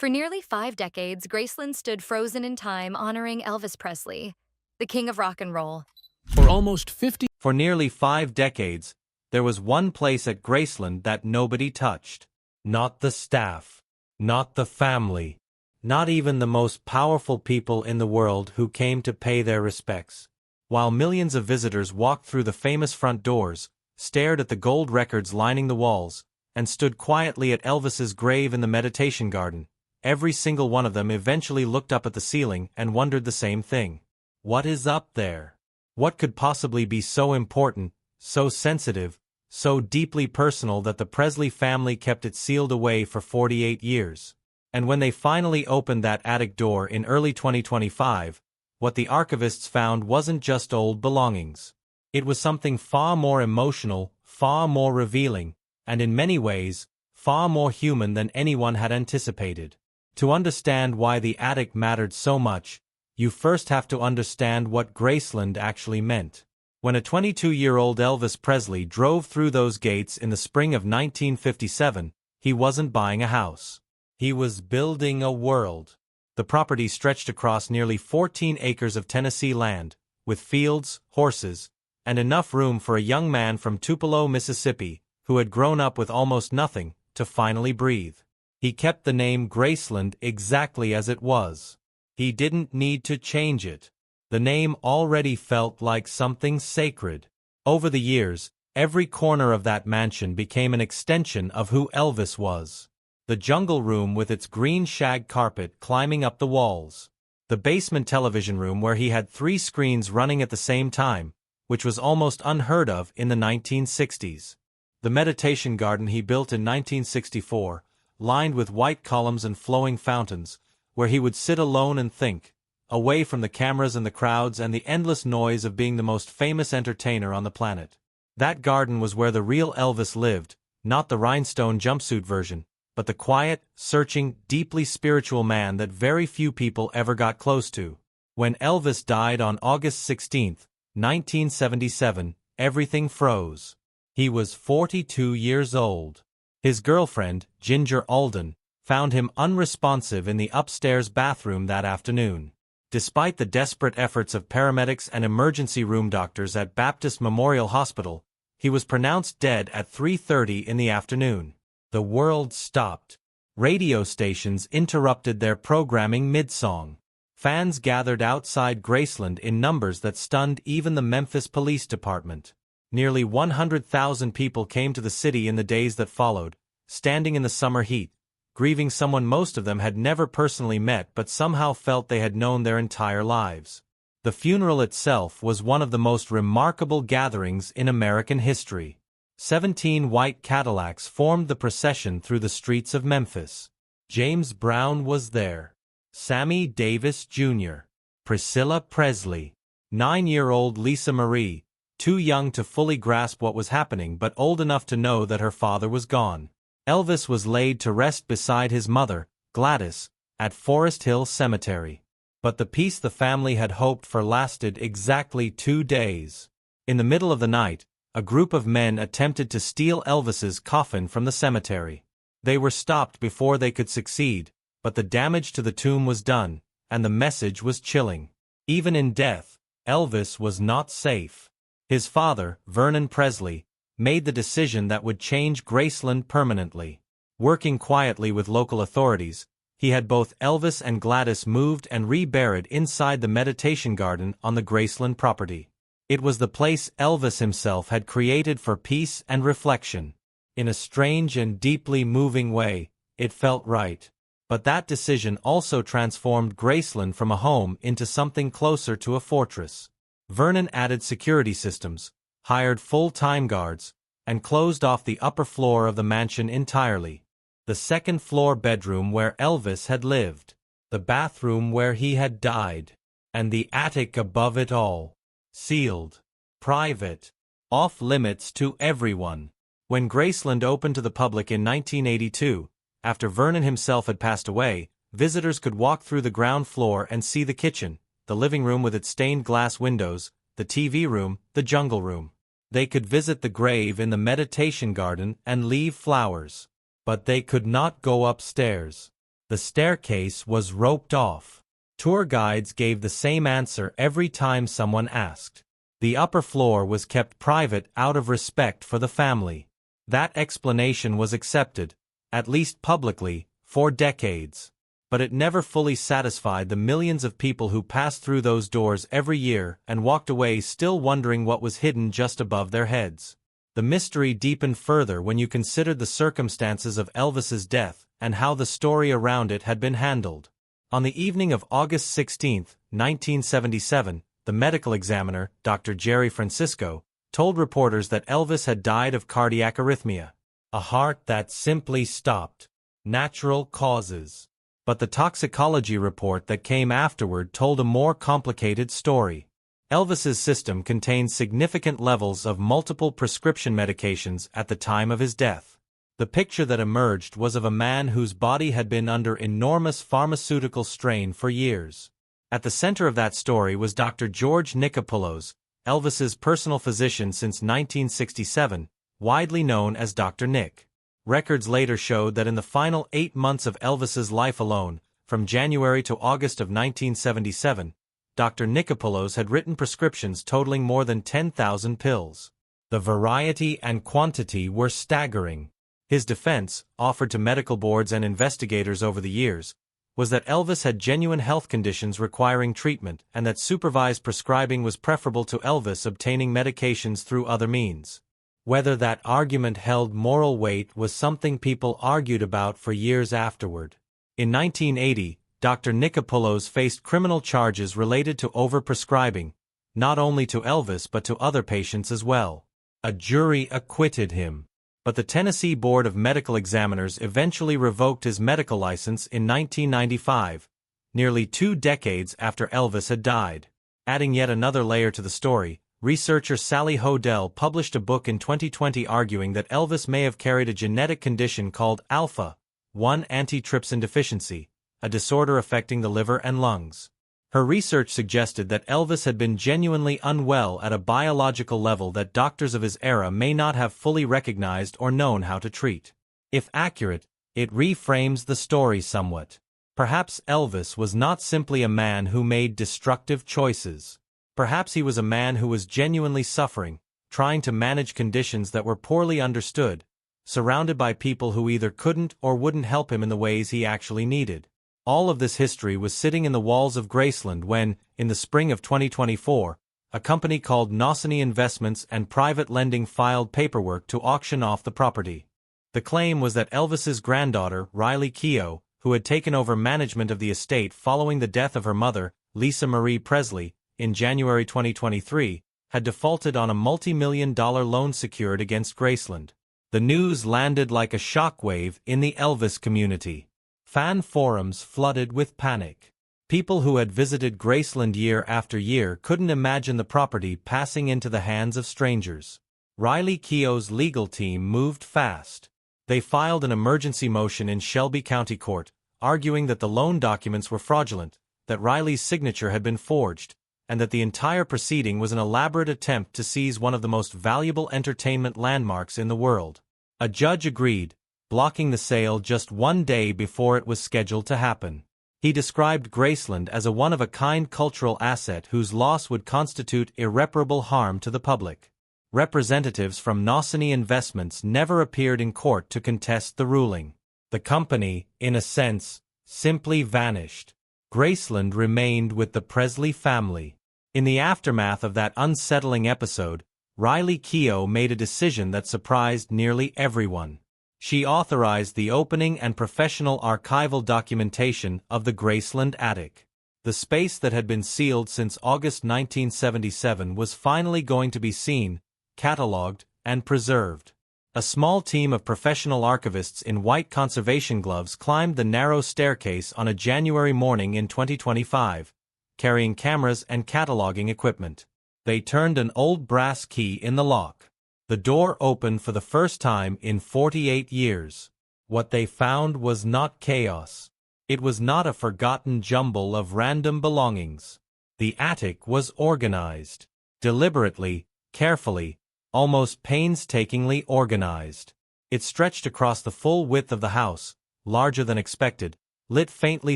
For nearly 5 decades, Graceland stood frozen in time, honoring Elvis Presley, the king of rock and roll. For nearly 5 decades, there was one place at Graceland that nobody touched. Not the staff. Not the family. Not even the most powerful people in the world who came to pay their respects. While millions of visitors walked through the famous front doors, stared at the gold records lining the walls, and stood quietly at Elvis's grave in the meditation garden, every single one of them eventually looked up at the ceiling and wondered the same thing. What is up there? What could possibly be so important, so sensitive, so deeply personal that the Presley family kept it sealed away for 48 years? And when they finally opened that attic door in early 2025, what the archivists found wasn't just old belongings. It was something far more emotional, far more revealing, and in many ways, far more human than anyone had anticipated. To understand why the attic mattered so much, you first have to understand what Graceland actually meant. When a 22-year-old Elvis Presley drove through those gates in the spring of 1957, he wasn't buying a house. He was building a world. The property stretched across nearly 14 acres of Tennessee land, with fields, horses, and enough room for a young man from Tupelo, Mississippi, who had grown up with almost nothing, to finally breathe. He kept the name Graceland exactly as it was. He didn't need to change it. The name already felt like something sacred. Over the years, every corner of that mansion became an extension of who Elvis was. The jungle room with its green shag carpet climbing up the walls. The basement television room where he had 3 screens running at the same time, which was almost unheard of in the 1960s. The meditation garden he built in 1964, lined with white columns and flowing fountains, where he would sit alone and think, away from the cameras and the crowds and the endless noise of being the most famous entertainer on the planet. That garden was where the real Elvis lived, not the rhinestone jumpsuit version, but the quiet, searching, deeply spiritual man that very few people ever got close to. When Elvis died on August 16, 1977, everything froze. He was 42 years old. His girlfriend, Ginger Alden, found him unresponsive in the upstairs bathroom that afternoon. Despite the desperate efforts of paramedics and emergency room doctors at Baptist Memorial Hospital, he was pronounced dead at 3:30 in the afternoon. The world stopped. Radio stations interrupted their programming mid-song. Fans gathered outside Graceland in numbers that stunned even the Memphis Police Department. Nearly 100,000 people came to the city in the days that followed, standing in the summer heat, grieving someone most of them had never personally met but somehow felt they had known their entire lives. The funeral itself was one of the most remarkable gatherings in American history. 17 white Cadillacs formed the procession through the streets of Memphis. James Brown was there. Sammy Davis Jr. Priscilla Presley. 9-year-old Lisa Marie, too young to fully grasp what was happening but old enough to know that her father was gone. Elvis was laid to rest beside his mother, Gladys, at Forest Hill Cemetery. But the peace the family had hoped for lasted exactly 2 days. In the middle of the night, a group of men attempted to steal Elvis's coffin from the cemetery. They were stopped before they could succeed, but the damage to the tomb was done, and the message was chilling. Even in death, Elvis was not safe. His father, Vernon Presley, made the decision that would change Graceland permanently. Working quietly with local authorities, he had both Elvis and Gladys moved and reburied inside the meditation garden on the Graceland property. It was the place Elvis himself had created for peace and reflection. In a strange and deeply moving way, it felt right. But that decision also transformed Graceland from a home into something closer to a fortress. Vernon added security systems, hired full-time guards, and closed off the upper floor of the mansion entirely. The second-floor bedroom where Elvis had lived, the bathroom where he had died, and the attic above it all. Sealed. Private. Off-limits to everyone. When Graceland opened to the public in 1982, after Vernon himself had passed away, visitors could walk through the ground floor and see the kitchen, the living room with its stained glass windows, the TV room, the jungle room. They could visit the grave in the meditation garden and leave flowers. But they could not go upstairs. The staircase was roped off. Tour guides gave the same answer every time someone asked. The upper floor was kept private out of respect for the family. That explanation was accepted, at least publicly, for decades. But it never fully satisfied the millions of people who passed through those doors every year and walked away still wondering what was hidden just above their heads. The mystery deepened further when you considered the circumstances of Elvis's death and how the story around it had been handled. On the evening of August 16, 1977, the medical examiner, Dr. Jerry Francisco, told reporters that Elvis had died of cardiac arrhythmia, a heart that simply stopped. Natural causes. But the toxicology report that came afterward told a more complicated story. Elvis's system contained significant levels of multiple prescription medications at the time of his death. The picture that emerged was of a man whose body had been under enormous pharmaceutical strain for years. At the center of that story was Dr. George Nichopoulos, Elvis's personal physician since 1967, widely known as Dr. Nick. Records later showed that in the final 8 months of Elvis's life alone, from January to August of 1977, Dr. Nichopoulos had written prescriptions totaling more than 10,000 pills. The variety and quantity were staggering. His defense, offered to medical boards and investigators over the years, was that Elvis had genuine health conditions requiring treatment and that supervised prescribing was preferable to Elvis obtaining medications through other means. Whether that argument held moral weight was something people argued about for years afterward. In 1980, Dr. Nichopoulos faced criminal charges related to overprescribing, not only to Elvis but to other patients as well. A jury acquitted him. But the Tennessee Board of Medical Examiners eventually revoked his medical license in 1995, nearly 2 decades after Elvis had died. Adding yet another layer to the story, researcher Sally Hodel published a book in 2020 arguing that Elvis may have carried a genetic condition called alpha-1 antitrypsin deficiency, a disorder affecting the liver and lungs. Her research suggested that Elvis had been genuinely unwell at a biological level that doctors of his era may not have fully recognized or known how to treat. If accurate, it reframes the story somewhat. Perhaps Elvis was not simply a man who made destructive choices. Perhaps he was a man who was genuinely suffering, trying to manage conditions that were poorly understood, surrounded by people who either couldn't or wouldn't help him in the ways he actually needed. All of this history was sitting in the walls of Graceland when, in the spring of 2024, a company called Nosany Investments and Private Lending filed paperwork to auction off the property. The claim was that Elvis's granddaughter, Riley Keough, who had taken over management of the estate following the death of her mother, Lisa Marie Presley, in January 2023, had defaulted on a multi-million-dollar loan secured against Graceland. The news landed like a shockwave in the Elvis community. Fan forums flooded with panic. People who had visited Graceland year after year couldn't imagine the property passing into the hands of strangers. Riley Keough's legal team moved fast. They filed an emergency motion in Shelby County Court, arguing that the loan documents were fraudulent, that Riley's signature had been forged, and that the entire proceeding was an elaborate attempt to seize one of the most valuable entertainment landmarks in the world. A judge agreed, blocking the sale just 1 day before it was scheduled to happen. He described Graceland as a one-of-a-kind cultural asset whose loss would constitute irreparable harm to the public. Representatives from Nosany Investments never appeared in court to contest the ruling. The company, in a sense, simply vanished. Graceland remained with the Presley family. In the aftermath of that unsettling episode, Riley Keough made a decision that surprised nearly everyone. She authorized the opening and professional archival documentation of the Graceland attic. The space that had been sealed since August 1977 was finally going to be seen, catalogued, and preserved. A small team of professional archivists in white conservation gloves climbed the narrow staircase on a January morning in 2025, carrying cameras and cataloging equipment. They turned an old brass key in the lock. The door opened for the first time in 48 years. What they found was not chaos. It was not a forgotten jumble of random belongings. The attic was organized. Deliberately, carefully, almost painstakingly organized. It stretched across the full width of the house, larger than expected, lit faintly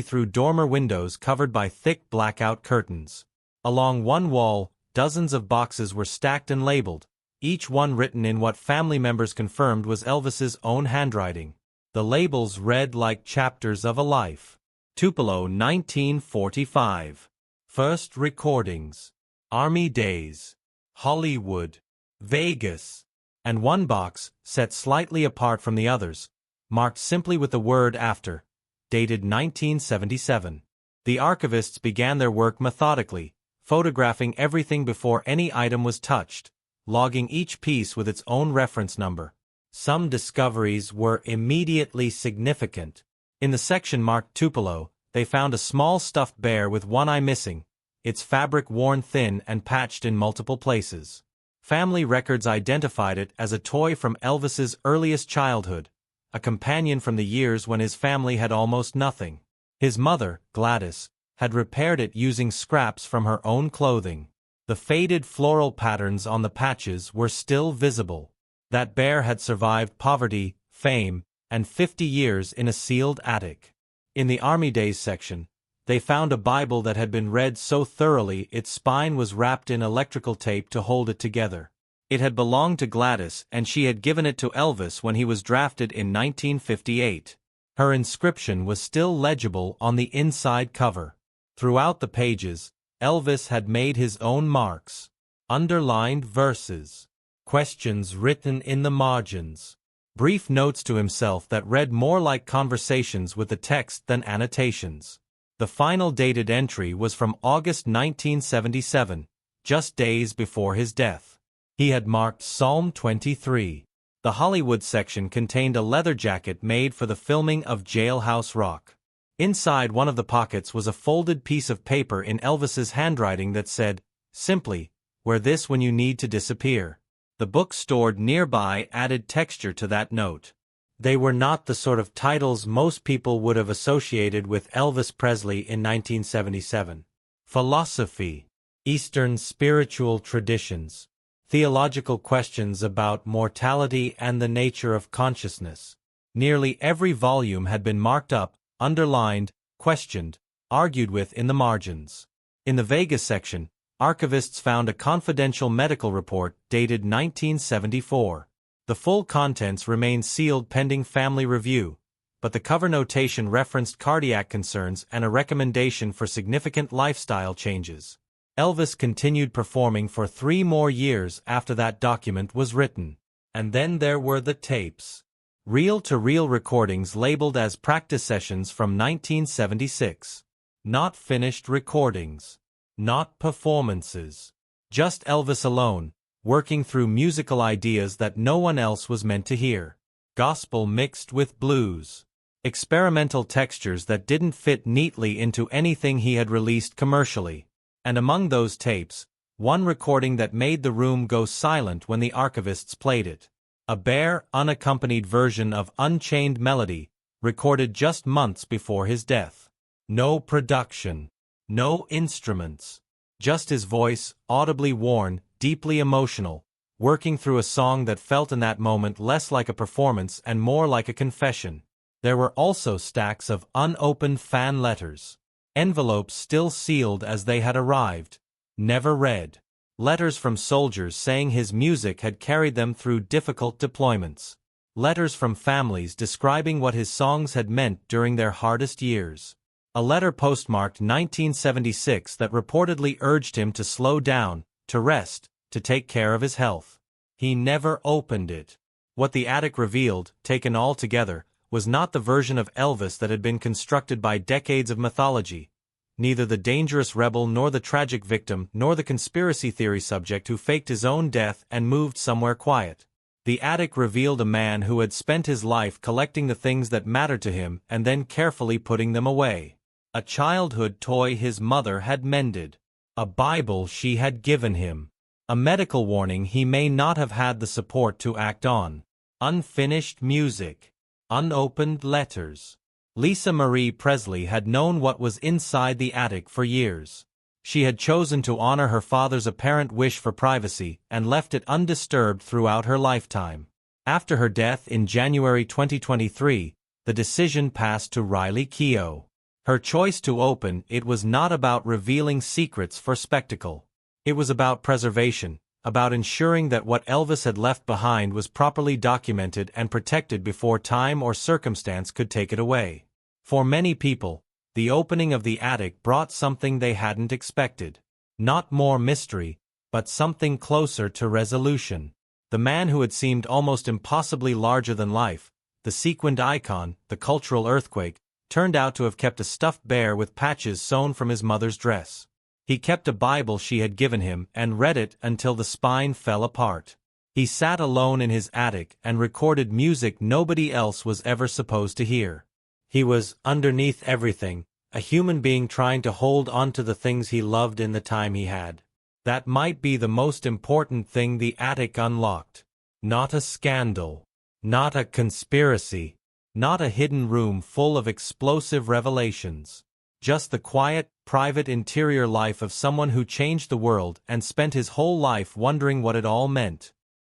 through dormer windows covered by thick blackout curtains. Along one wall, dozens of boxes were stacked and labeled, each one written in what family members confirmed was Elvis's own handwriting. The labels read like chapters of a life. Tupelo, 1945. First recordings. Army days. Hollywood. Vegas. And one box, set slightly apart from the others, marked simply with the word after, dated 1977. The archivists began their work methodically, photographing everything before any item was touched, logging each piece with its own reference number. Some discoveries were immediately significant. In the section marked Tupelo, they found a small stuffed bear with one eye missing, its fabric worn thin and patched in multiple places. Family records identified it as a toy from Elvis's earliest childhood, a companion from the years when his family had almost nothing. His mother, Gladys, had repaired it using scraps from her own clothing. The faded floral patterns on the patches were still visible. That bear had survived poverty, fame, and 50 years in a sealed attic. In the Army Days section, they found a Bible that had been read so thoroughly its spine was wrapped in electrical tape to hold it together. It had belonged to Gladys and she had given it to Elvis when he was drafted in 1958. Her inscription was still legible on the inside cover. Throughout the pages, Elvis had made his own marks. Underlined verses. Questions written in the margins. Brief notes to himself that read more like conversations with the text than annotations. The final dated entry was from August 1977, just days before his death. He had marked Psalm 23. The Hollywood section contained a leather jacket made for the filming of Jailhouse Rock. Inside one of the pockets was a folded piece of paper in Elvis's handwriting that said, simply, "Wear this when you need to disappear." The book stored nearby added texture to that note. They were not the sort of titles most people would have associated with Elvis Presley in 1977. Philosophy, Eastern spiritual traditions, theological questions about mortality and the nature of consciousness. Nearly every volume had been marked up, underlined, questioned, argued with in the margins. In the Vegas section, archivists found a confidential medical report dated 1974. The full contents remained sealed pending family review, but the cover notation referenced cardiac concerns and a recommendation for significant lifestyle changes. Elvis continued performing for 3 more years after that document was written. And then there were the tapes. Reel-to-reel recordings labeled as practice sessions from 1976. Not finished recordings. Not performances. Just Elvis alone, working through musical ideas that no one else was meant to hear. Gospel mixed with blues. Experimental textures that didn't fit neatly into anything he had released commercially. And among those tapes, one recording that made the room go silent when the archivists played it. A bare, unaccompanied version of Unchained Melody, recorded just months before his death. No production. No instruments. Just his voice, audibly worn, deeply emotional, working through a song that felt in that moment less like a performance and more like a confession. There were also stacks of unopened fan letters. Envelopes still sealed as they had arrived. Never read. Letters from soldiers saying his music had carried them through difficult deployments. Letters from families describing what his songs had meant during their hardest years. A letter postmarked 1976 that reportedly urged him to slow down, to rest, to take care of his health. He never opened it. What the attic revealed, taken all together, was not the version of Elvis that had been constructed by decades of mythology. Neither the dangerous rebel nor the tragic victim nor the conspiracy theory subject who faked his own death and moved somewhere quiet. The attic revealed a man who had spent his life collecting the things that mattered to him and then carefully putting them away. A childhood toy his mother had mended. A Bible she had given him. A medical warning he may not have had the support to act on. Unfinished music. Unopened letters. Lisa Marie Presley had known what was inside the attic for years. She had chosen to honor her father's apparent wish for privacy and left it undisturbed throughout her lifetime. After her death in January 2023, the decision passed to Riley Keough. Her choice to open it was not about revealing secrets for spectacle. It was about preservation, about ensuring that what Elvis had left behind was properly documented and protected before time or circumstance could take it away. For many people, the opening of the attic brought something they hadn't expected. Not more mystery, but something closer to resolution. The man who had seemed almost impossibly larger than life, the sequined icon, the cultural earthquake, turned out to have kept a stuffed bear with patches sewn from his mother's dress. He kept a Bible she had given him and read it until the spine fell apart. He sat alone in his attic and recorded music nobody else was ever supposed to hear. He was, underneath everything, a human being trying to hold on to the things he loved in the time he had. That might be the most important thing the attic unlocked. Not a scandal. Not a conspiracy. Not a hidden room full of explosive revelations. Just the quiet, private interior life of someone who changed the world and spent his whole life wondering what it all meant.